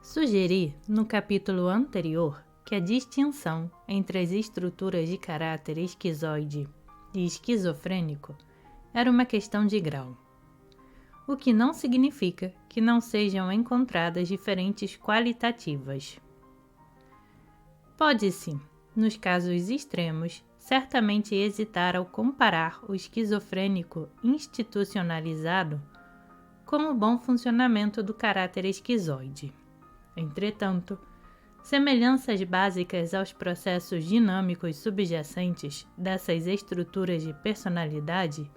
Sugeri, no capítulo anterior, que a distinção entre as estruturas de caráter esquizoide e esquizofrênico era uma questão de grau, o que não significa que não sejam encontradas diferentes qualitativas. Pode-se, nos casos extremos, certamente hesitar ao comparar o esquizofrênico institucionalizado com o bom funcionamento do caráter esquizoide. Entretanto, semelhanças básicas aos processos dinâmicos subjacentes dessas estruturas de personalidade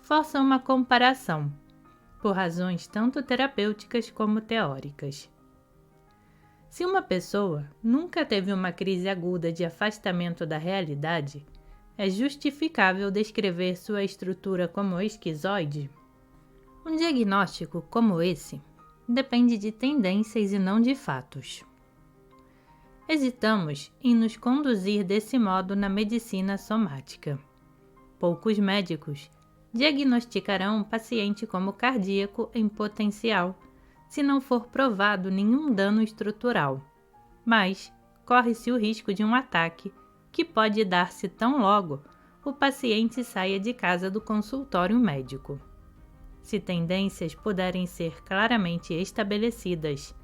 forçam uma comparação, por razões tanto terapêuticas como teóricas. Se uma pessoa nunca teve uma crise aguda de afastamento da realidade, é justificável descrever sua estrutura como esquizoide? Um diagnóstico como esse depende de tendências e não de fatos. Hesitamos em nos conduzir desse modo na medicina somática. Poucos médicos diagnosticarão um paciente como cardíaco em potencial, se não for provado nenhum dano estrutural, mas corre-se o risco de um ataque que pode dar-se tão logo o paciente saia de casa do consultório médico. Se tendências puderem ser claramente estabelecidas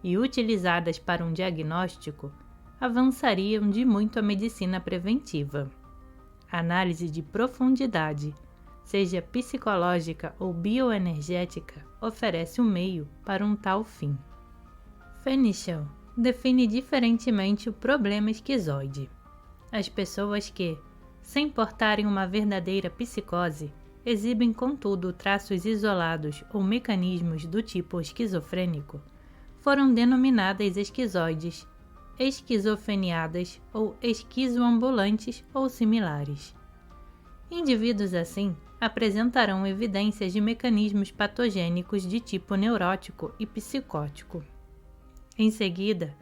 e utilizadas para um diagnóstico, avançariam de muito a medicina preventiva. A análise de profundidade, seja psicológica ou bioenergética, oferece um meio para um tal fim. Fenichel define diferentemente o problema esquizoide. As pessoas que, sem portarem uma verdadeira psicose, exibem, contudo, traços isolados ou mecanismos do tipo esquizofrênico, foram denominadas esquizoides, esquizofreniadas ou esquizoambulantes ou similares. Indivíduos assim apresentarão evidências de mecanismos patogênicos de tipo neurótico e psicótico. Em seguida,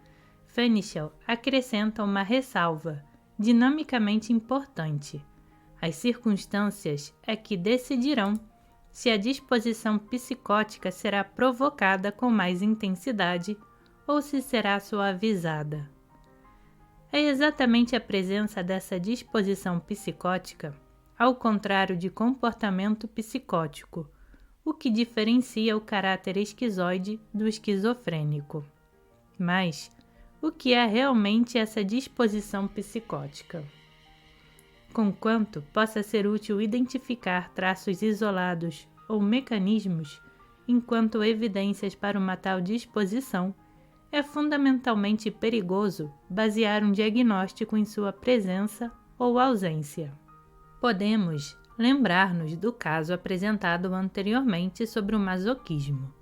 Fenichel acrescenta uma ressalva dinamicamente importante. As circunstâncias é que decidirão se a disposição psicótica será provocada com mais intensidade ou se será suavizada. É exatamente a presença dessa disposição psicótica, ao contrário de comportamento psicótico, o que diferencia o caráter esquizoide do esquizofrênico. Mas, o que é realmente essa disposição psicótica? Conquanto possa ser útil identificar traços isolados ou mecanismos, enquanto evidências para uma tal disposição, é fundamentalmente perigoso basear um diagnóstico em sua presença ou ausência. Podemos lembrar-nos do caso apresentado anteriormente sobre o masoquismo,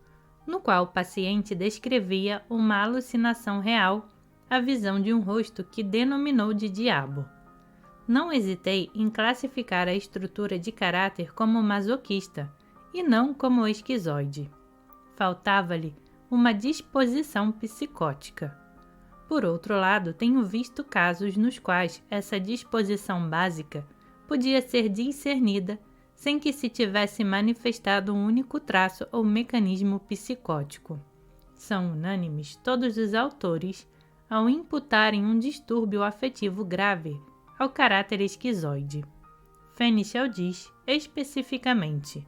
no qual o paciente descrevia uma alucinação real, a visão de um rosto que denominou de diabo. Não hesitei em classificar a estrutura de caráter como masoquista e não como esquizoide. Faltava-lhe uma disposição psicótica. Por outro lado, tenho visto casos nos quais essa disposição básica podia ser discernida sem que se tivesse manifestado um único traço ou mecanismo psicótico. São unânimes todos os autores ao imputarem um distúrbio afetivo grave ao caráter esquizoide. Fenichel diz, especificamente,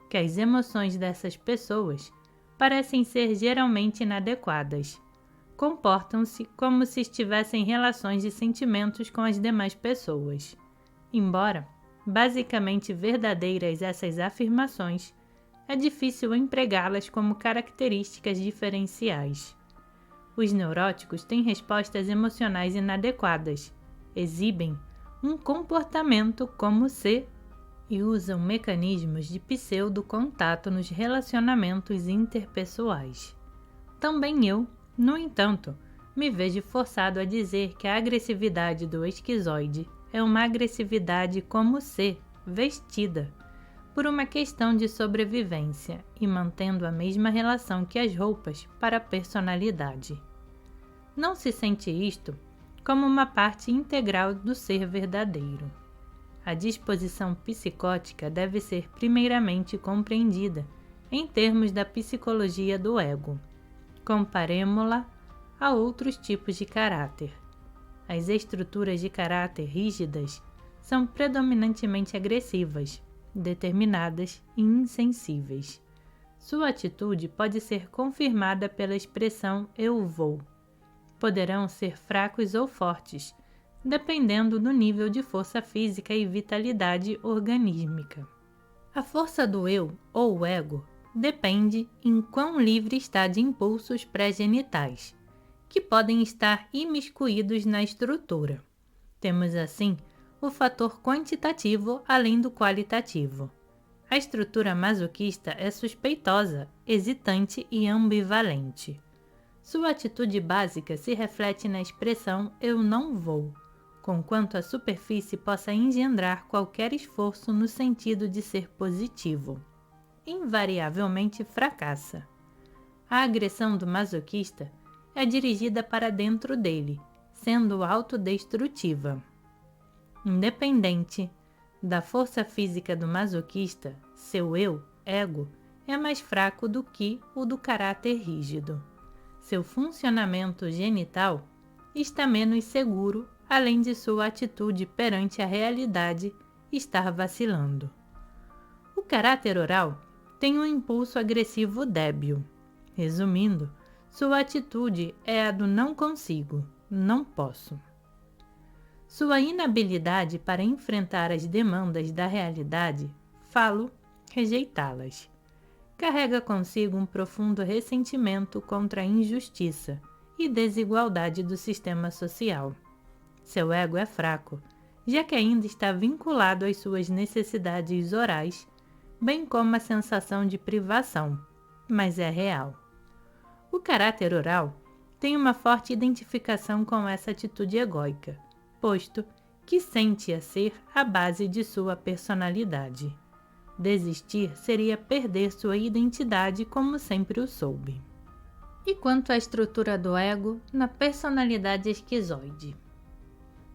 que as emoções dessas pessoas parecem ser geralmente inadequadas. Comportam-se como se estivessem em relações de sentimentos com as demais pessoas. Embora basicamente verdadeiras essas afirmações, é difícil empregá-las como características diferenciais. Os neuróticos têm respostas emocionais inadequadas, exibem um comportamento como se e usam mecanismos de pseudo-contato nos relacionamentos interpessoais. Também eu, no entanto, me vejo forçado a dizer que a agressividade do esquizoide é uma agressividade como se vestida, por uma questão de sobrevivência e mantendo a mesma relação que as roupas para a personalidade. Não se sente isto como uma parte integral do ser verdadeiro. A disposição psicótica deve ser primeiramente compreendida em termos da psicologia do ego. Comparemo-la a outros tipos de caráter. As estruturas de caráter rígidas são predominantemente agressivas, determinadas e insensíveis. Sua atitude pode ser confirmada pela expressão eu vou. Poderão ser fracos ou fortes, dependendo do nível de força física e vitalidade organísmica. A força do eu ou ego depende em quão livre está de impulsos pré-genitais, que podem estar imiscuídos na estrutura. Temos assim o fator quantitativo além do qualitativo. A estrutura masoquista é suspeitosa, hesitante e ambivalente. Sua atitude básica se reflete na expressão eu não vou, conquanto a superfície possa engendrar qualquer esforço no sentido de ser positivo. Invariavelmente fracassa. A agressão do masoquista é dirigida para dentro dele, sendo autodestrutiva. Independente da força física do masoquista, seu eu, ego, é mais fraco do que o do caráter rígido. Seu funcionamento genital está menos seguro, além de sua atitude perante a realidade estar vacilando. O caráter oral tem um impulso agressivo débil. Resumindo, sua atitude é a do não consigo, não posso. Sua inabilidade para enfrentar as demandas da realidade, falo, rejeitá-las. Carrega consigo um profundo ressentimento contra a injustiça e desigualdade do sistema social. Seu ego é fraco, já que ainda está vinculado às suas necessidades orais, bem como a sensação de privação, mas é real. O caráter oral tem uma forte identificação com essa atitude egóica, posto que sente-a ser a base de sua personalidade. Desistir seria perder sua identidade como sempre o soube. E quanto à estrutura do ego na personalidade esquizoide?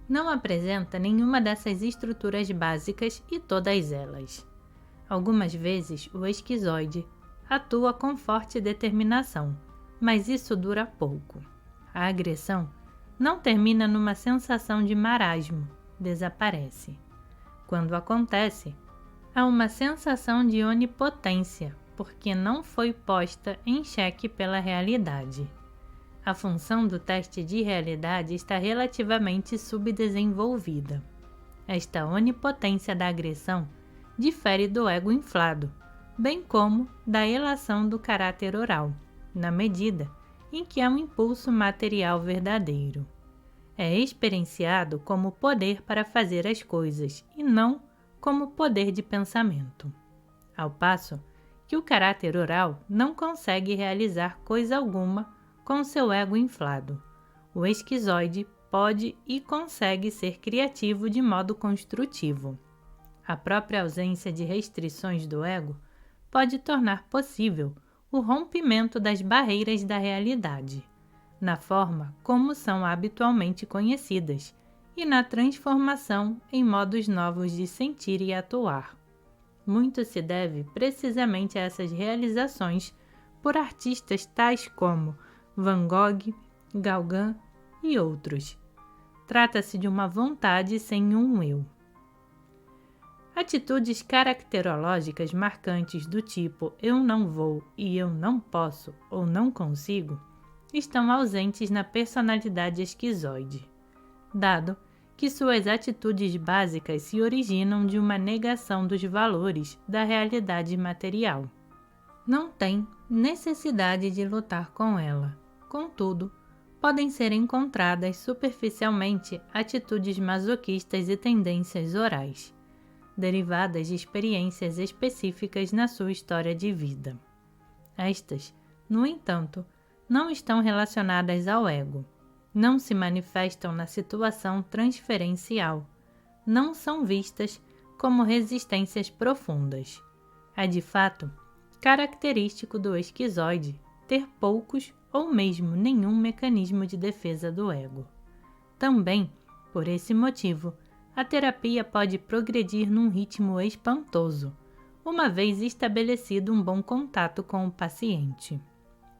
Não apresenta nenhuma dessas estruturas básicas e todas elas. Algumas vezes o esquizoide atua com forte determinação, mas isso dura pouco. A agressão não termina numa sensação de marasmo, desaparece. Quando acontece, há uma sensação de onipotência, porque não foi posta em xeque pela realidade. A função do teste de realidade está relativamente subdesenvolvida. Esta onipotência da agressão difere do ego inflado, bem como da elação do caráter oral, na medida em que há um impulso material verdadeiro. É experienciado como poder para fazer as coisas e não como poder de pensamento. Ao passo que o caráter oral não consegue realizar coisa alguma com seu ego inflado. O esquizoide pode e consegue ser criativo de modo construtivo. A própria ausência de restrições do ego pode tornar possível o rompimento das barreiras da realidade, na forma como são habitualmente conhecidas, e na transformação em modos novos de sentir e atuar. Muito se deve precisamente a essas realizações por artistas tais como Van Gogh, Gauguin e outros. Trata-se de uma vontade sem um eu. Atitudes caracterológicas marcantes do tipo eu não vou e eu não posso ou não consigo estão ausentes na personalidade esquizoide, dado que suas atitudes básicas se originam de uma negação dos valores da realidade material. Não tem necessidade de lutar com ela. Contudo, podem ser encontradas superficialmente atitudes masoquistas e tendências orais, derivadas de experiências específicas na sua história de vida. Estas, no entanto, não estão relacionadas ao ego, não se manifestam na situação transferencial, não são vistas como resistências profundas. É de fato característico do esquizoide ter poucos ou mesmo nenhum mecanismo de defesa do ego. Também, por esse motivo, a terapia pode progredir num ritmo espantoso, uma vez estabelecido um bom contato com o paciente.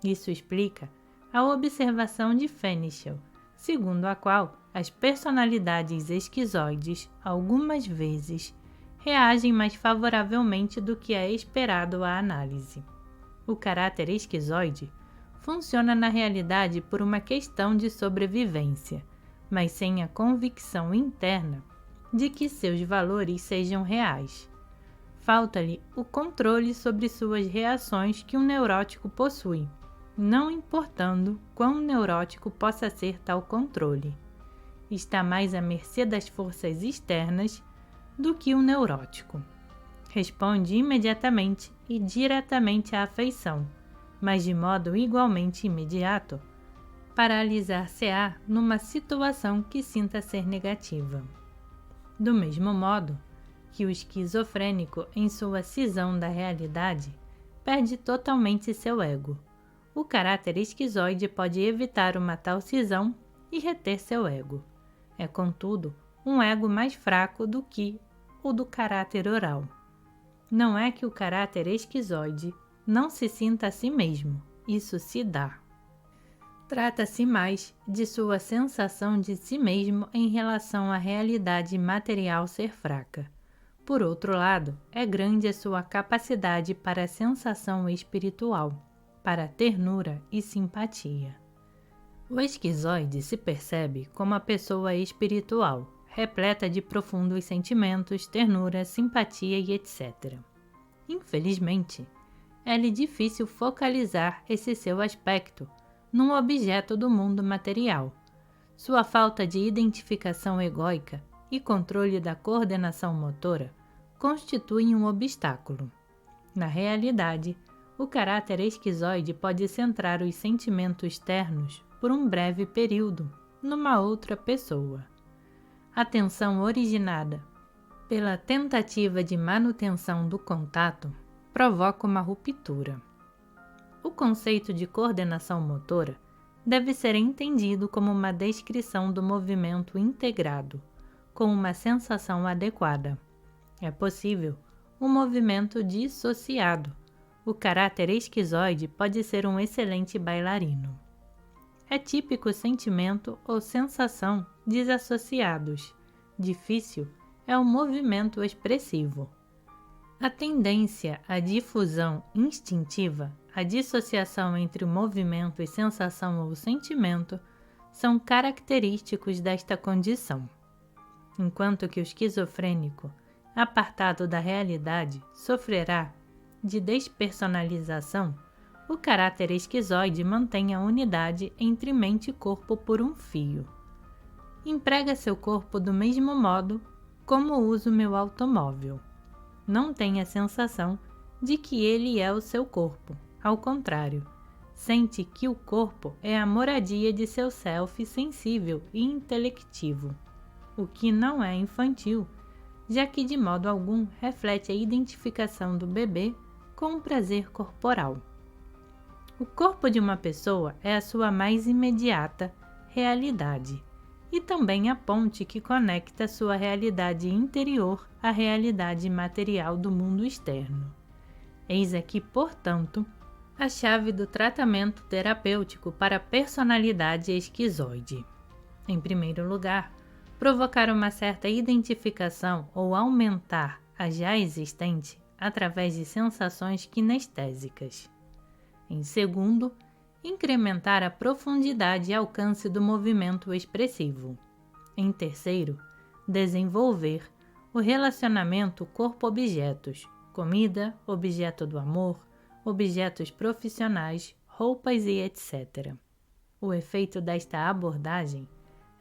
Isso explica a observação de Fenichel, segundo a qual as personalidades esquizoides, algumas vezes, reagem mais favoravelmente do que é esperado à análise. O caráter esquizoide funciona na realidade por uma questão de sobrevivência, mas sem a convicção interna de que seus valores sejam reais. Falta-lhe o controle sobre suas reações que um neurótico possui, não importando quão neurótico possa ser tal controle. Está mais à mercê das forças externas do que um neurótico. Responde imediatamente e diretamente à afeição, mas de modo igualmente imediato, paralisar-se-á numa situação que sinta ser negativa. Do mesmo modo que o esquizofrênico, em sua cisão da realidade, perde totalmente seu ego, o caráter esquizoide pode evitar uma tal cisão e reter seu ego. É, contudo, um ego mais fraco do que o do caráter oral. Não é que o caráter esquizoide não se sinta a si mesmo, isso se dá. Trata-se mais de sua sensação de si mesmo em relação à realidade material ser fraca. Por outro lado, é grande a sua capacidade para a sensação espiritual, para a ternura e simpatia. O esquizoide se percebe como a pessoa espiritual, repleta de profundos sentimentos, ternura, simpatia e etc. Infelizmente, é-lhe difícil focalizar esse seu aspecto num objeto do mundo material. Sua falta de identificação egóica e controle da coordenação motora constituem um obstáculo. Na realidade, o caráter esquizoide pode centrar os sentimentos ternos por um breve período numa outra pessoa. A tensão originada pela tentativa de manutenção do contato provoca uma ruptura. O conceito de coordenação motora deve ser entendido como uma descrição do movimento integrado, com uma sensação adequada. É possível um movimento dissociado. O caráter esquizoide pode ser um excelente bailarino. É típico sentimento ou sensação desassociados. Difícil é o movimento expressivo. A tendência à difusão instintiva, a dissociação entre o movimento e sensação ou sentimento são característicos desta condição. Enquanto que o esquizofrênico, apartado da realidade, sofrerá de despersonalização, o caráter esquizoide mantém a unidade entre mente e corpo por um fio. Emprega seu corpo do mesmo modo como uso meu automóvel. Não tem a sensação de que ele é o seu corpo. Ao contrário, sente que o corpo é a moradia de seu self sensível e intelectivo, o que não é infantil, já que de modo algum reflete a identificação do bebê com o prazer corporal. O corpo de uma pessoa é a sua mais imediata realidade e também a ponte que conecta sua realidade interior à realidade material do mundo externo. Eis aqui, portanto, a chave do tratamento terapêutico para a personalidade esquizoide. Em primeiro lugar, provocar uma certa identificação ou aumentar a já existente através de sensações kinestésicas. Em segundo, incrementar a profundidade e alcance do movimento expressivo. Em terceiro, desenvolver o relacionamento corpo-objetos, comida, objeto do amor, objetos profissionais, roupas e etc. O efeito desta abordagem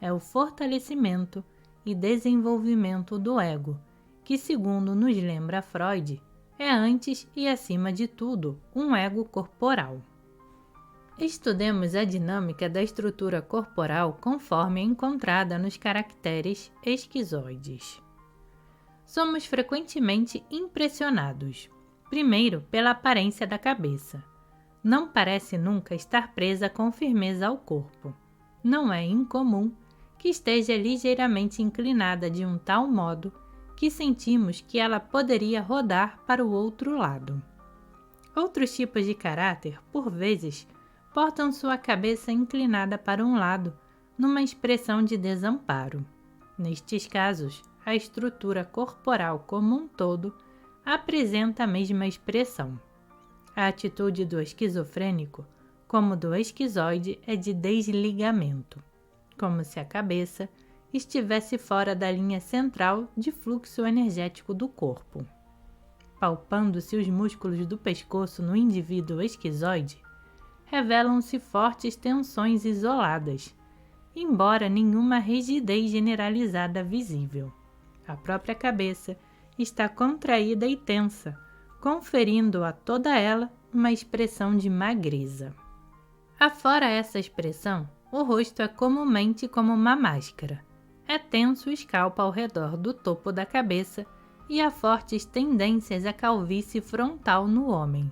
é o fortalecimento e desenvolvimento do ego, que, segundo nos lembra Freud, é antes e acima de tudo um ego corporal. Estudemos a dinâmica da estrutura corporal conforme encontrada nos caracteres esquizoides. Somos frequentemente impressionados, primeiro pela aparência da cabeça. Não parece nunca estar presa com firmeza ao corpo. Não é incomum que esteja ligeiramente inclinada de um tal modo que sentimos que ela poderia rodar para o outro lado. Outros tipos de caráter, por vezes, portam sua cabeça inclinada para um lado, numa expressão de desamparo. Nestes casos, a estrutura corporal como um todo apresenta a mesma expressão. A atitude do esquizofrênico, como do esquizoide, é de desligamento, como se a cabeça estivesse fora da linha central de fluxo energético do corpo. Palpando-se os músculos do pescoço no indivíduo esquizoide, revelam-se fortes tensões isoladas, embora nenhuma rigidez generalizada visível. A própria cabeça está contraída e tensa, conferindo a toda ela uma expressão de magreza. Afora essa expressão, o rosto é comumente como uma máscara. É tenso o escalpo ao redor do topo da cabeça e há fortes tendências à calvície frontal no homem.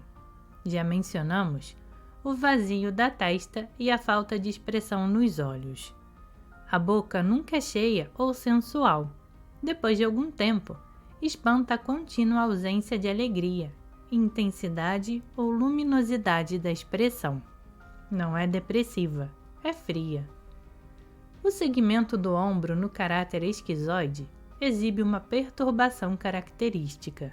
Já mencionamos o vazio da testa e a falta de expressão nos olhos. A boca nunca é cheia ou sensual. Depois de algum tempo, espanta a contínua ausência de alegria, intensidade ou luminosidade da expressão. Não é depressiva, é fria. O segmento do ombro no caráter esquizoide exibe uma perturbação característica.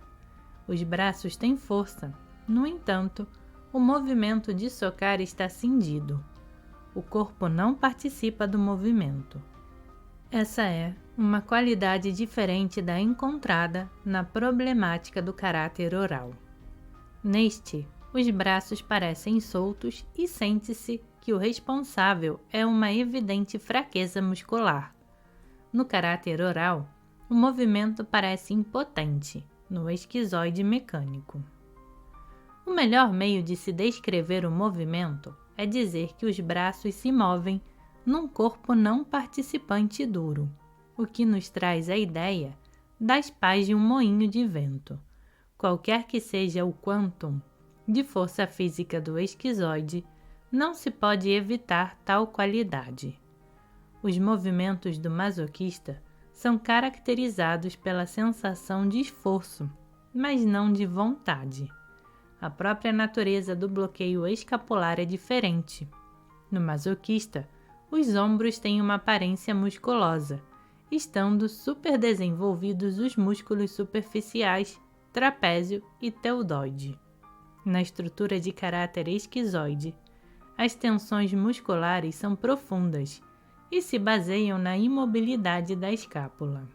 Os braços têm força, no entanto, o movimento de socar está cindido. O corpo não participa do movimento. Essa é uma qualidade diferente da encontrada na problemática do caráter oral. Neste, os braços parecem soltos e sente-se que o responsável é uma evidente fraqueza muscular. No caráter oral, o movimento parece impotente, no esquizoide mecânico. O melhor meio de se descrever o movimento é dizer que os braços se movem num corpo não participante duro, o que nos traz a ideia das pás de um moinho de vento. Qualquer que seja o quantum de força física do esquizoide, não se pode evitar tal qualidade. Os movimentos do masoquista são caracterizados pela sensação de esforço, mas não de vontade. A própria natureza do bloqueio escapular é diferente. No masoquista, os ombros têm uma aparência musculosa, estando superdesenvolvidos os músculos superficiais, trapézio e deltoide. Na estrutura de caráter esquizoide, as tensões musculares são profundas e se baseiam na imobilidade da escápula.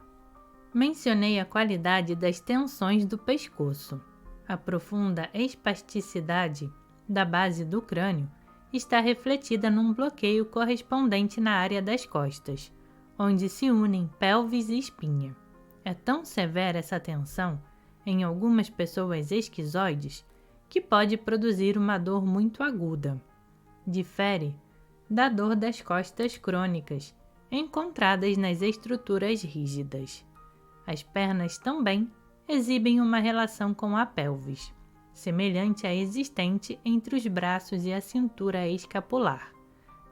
Mencionei a qualidade das tensões do pescoço. A profunda espasticidade da base do crânio está refletida num bloqueio correspondente na área das costas, onde se unem pelvis e espinha. É tão severa essa tensão, em algumas pessoas esquizoides, que pode produzir uma dor muito aguda. Difere da dor das costas crônicas, encontradas nas estruturas rígidas. As pernas também exibem uma relação com a pelvis, semelhante à existente entre os braços e a cintura escapular,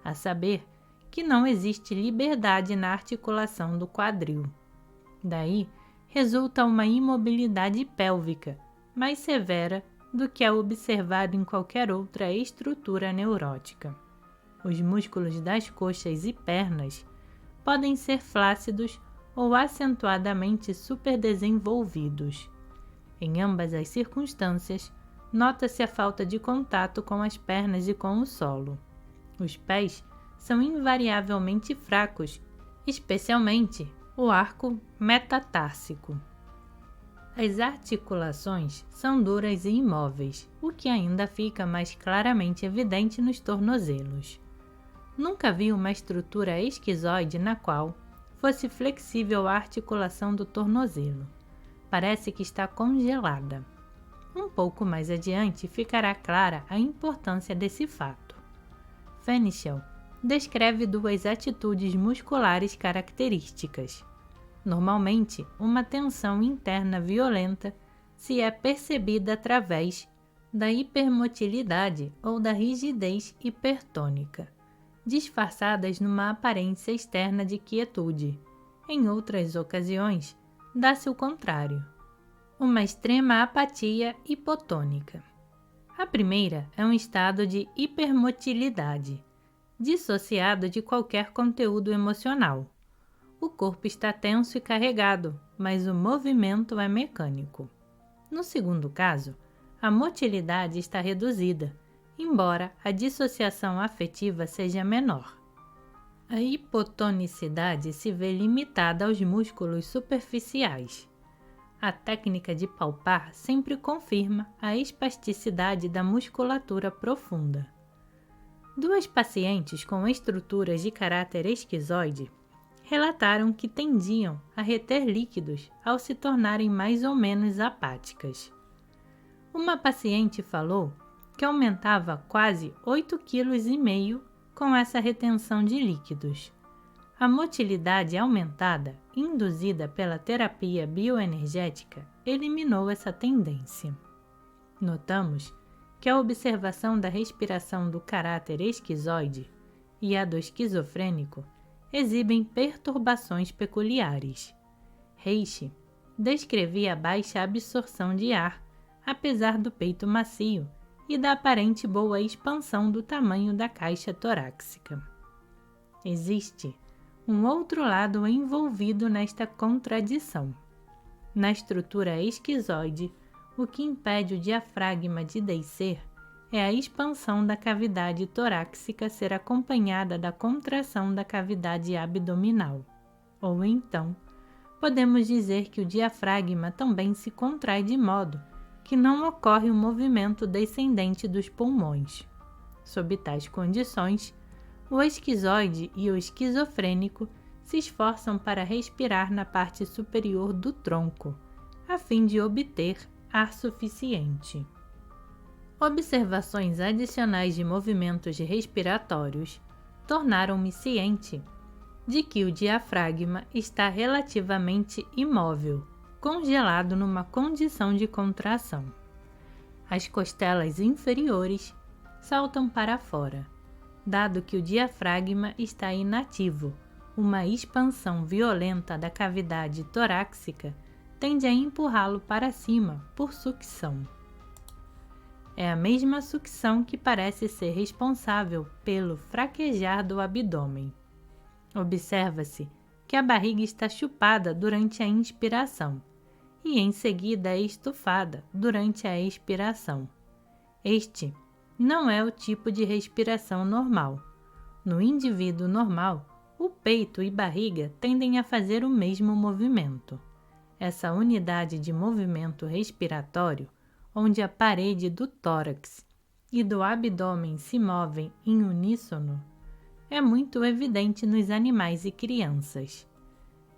a saber que não existe liberdade na articulação do quadril. Daí resulta uma imobilidade pélvica mais severa do que é observado em qualquer outra estrutura neurótica. Os músculos das coxas e pernas podem ser flácidos ou acentuadamente superdesenvolvidos. Em ambas as circunstâncias, nota-se a falta de contato com as pernas e com o solo. Os pés são invariavelmente fracos, especialmente o arco metatársico. As articulações são duras e imóveis, o que ainda fica mais claramente evidente nos tornozelos. Nunca vi uma estrutura esquizoide na qual fosse flexível a articulação do tornozelo. Parece que está congelada. Um pouco mais adiante ficará clara a importância desse fato. Fenichel descreve duas atitudes musculares características. Normalmente, uma tensão interna violenta se é percebida através da hipermotilidade ou da rigidez hipertônica, disfarçadas numa aparência externa de quietude. Em outras ocasiões, dá-se o contrário, uma extrema apatia hipotônica. A primeira é um estado de hipermotilidade, dissociado de qualquer conteúdo emocional. O corpo está tenso e carregado, mas o movimento é mecânico. No segundo caso, a motilidade está reduzida, embora a dissociação afetiva seja menor. A hipotonicidade se vê limitada aos músculos superficiais. A técnica de palpar sempre confirma a espasticidade da musculatura profunda. Duas pacientes com estruturas de caráter esquizoide relataram que tendiam a reter líquidos ao se tornarem mais ou menos apáticas. Uma paciente falou que aumentava quase 8,5 kg com essa retenção de líquidos. A motilidade aumentada, induzida pela terapia bioenergética, eliminou essa tendência. Notamos que a observação da respiração do caráter esquizoide e a do esquizofrênico exibem perturbações peculiares. Reishi descrevia a baixa absorção de ar, apesar do peito macio e da aparente boa expansão do tamanho da caixa torácica. Existe um outro lado envolvido nesta contradição. Na estrutura esquizoide, o que impede o diafragma de descer é a expansão da cavidade torácica ser acompanhada da contração da cavidade abdominal. Ou então, podemos dizer que o diafragma também se contrai de modo que não ocorre o movimento descendente dos pulmões. Sob tais condições, o esquizoide e o esquizofrênico se esforçam para respirar na parte superior do tronco, a fim de obter ar suficiente. Observações adicionais de movimentos respiratórios tornaram-me ciente de que o diafragma está relativamente imóvel, congelado numa condição de contração. As costelas inferiores saltam para fora, dado que o diafragma está inativo. Uma expansão violenta da cavidade torácica tende a empurrá-lo para cima por sucção. É a mesma sucção que parece ser responsável pelo fraquejar do abdômen. Observa-se que a barriga está chupada durante a inspiração e em seguida é estufada durante a expiração. Este não é o tipo de respiração normal. No indivíduo normal, o peito e barriga tendem a fazer o mesmo movimento. Essa unidade de movimento respiratório, onde a parede do tórax e do abdômen se movem em uníssono, é muito evidente nos animais e crianças.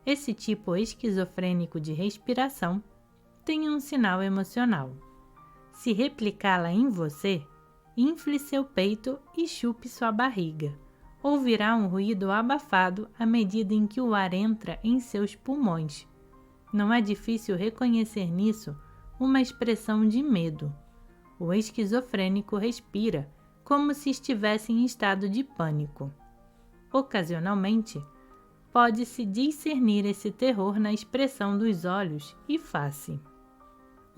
Esse tipo esquizofrênico de respiração tem um sinal emocional. Se replicá-la em você, infle seu peito e chupe sua barriga. Ouvirá um ruído abafado à medida em que o ar entra em seus pulmões. Não é difícil reconhecer nisso uma expressão de medo. O esquizofrênico respira como se estivesse em estado de pânico. Ocasionalmente, pode-se discernir esse terror na expressão dos olhos e face.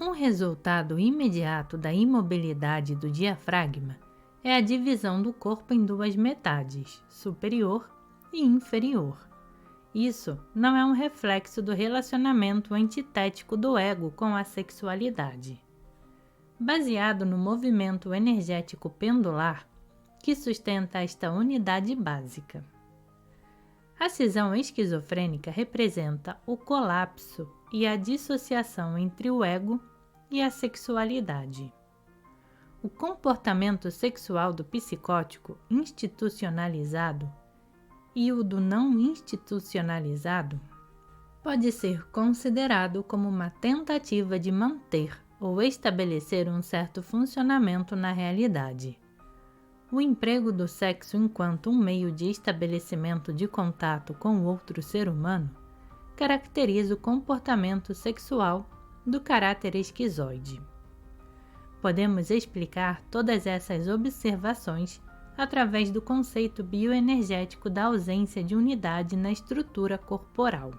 Um resultado imediato da imobilidade do diafragma é a divisão do corpo em duas metades, superior e inferior. Isso não é um reflexo do relacionamento antitético do ego com a sexualidade. Baseado no movimento energético pendular que sustenta esta unidade básica. A cisão esquizofrênica representa o colapso e a dissociação entre o ego e a sexualidade. O comportamento sexual do psicótico institucionalizado e o do não institucionalizado pode ser considerado como uma tentativa de manter ou estabelecer um certo funcionamento na realidade. O emprego do sexo enquanto um meio de estabelecimento de contato com outro ser humano caracteriza o comportamento sexual do caráter esquizoide. Podemos explicar todas essas observações através do conceito bioenergético da ausência de unidade na estrutura corporal.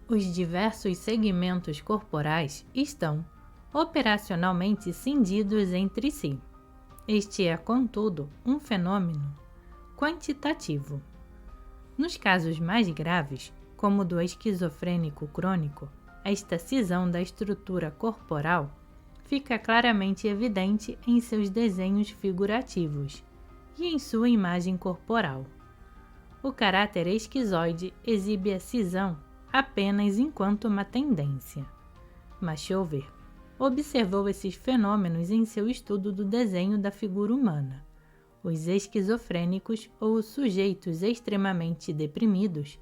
Os diversos segmentos corporais estão, operacionalmente cindidos entre si. Este é, contudo, um fenômeno quantitativo. Nos casos mais graves, como o do esquizofrênico crônico, esta cisão da estrutura corporal fica claramente evidente em seus desenhos figurativos e em sua imagem corporal. O caráter esquizoide exibe a cisão apenas enquanto uma tendência. Machover observou esses fenômenos em seu estudo do desenho da figura humana. Os esquizofrênicos ou sujeitos extremamente deprimidos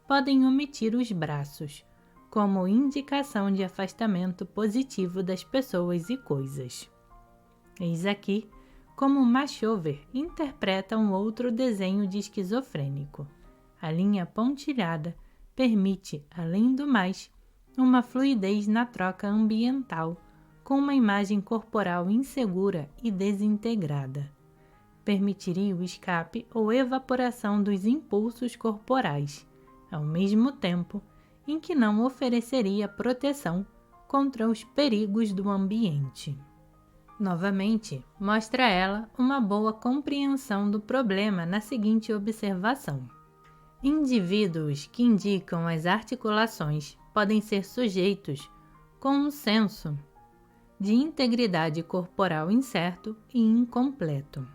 podem omitir os braços, como indicação de afastamento positivo das pessoas e coisas. Eis aqui como Machover interpreta um outro desenho de esquizofrênico. A linha pontilhada permite, além do mais, uma fluidez na troca ambiental, com uma imagem corporal insegura e desintegrada. Permitiria o escape ou evaporação dos impulsos corporais, ao mesmo tempo em que não ofereceria proteção contra os perigos do ambiente. Novamente, mostra ela uma boa compreensão do problema na seguinte observação. Indivíduos que indicam as articulações podem ser sujeitos com um senso de integridade corporal incerto e incompleto.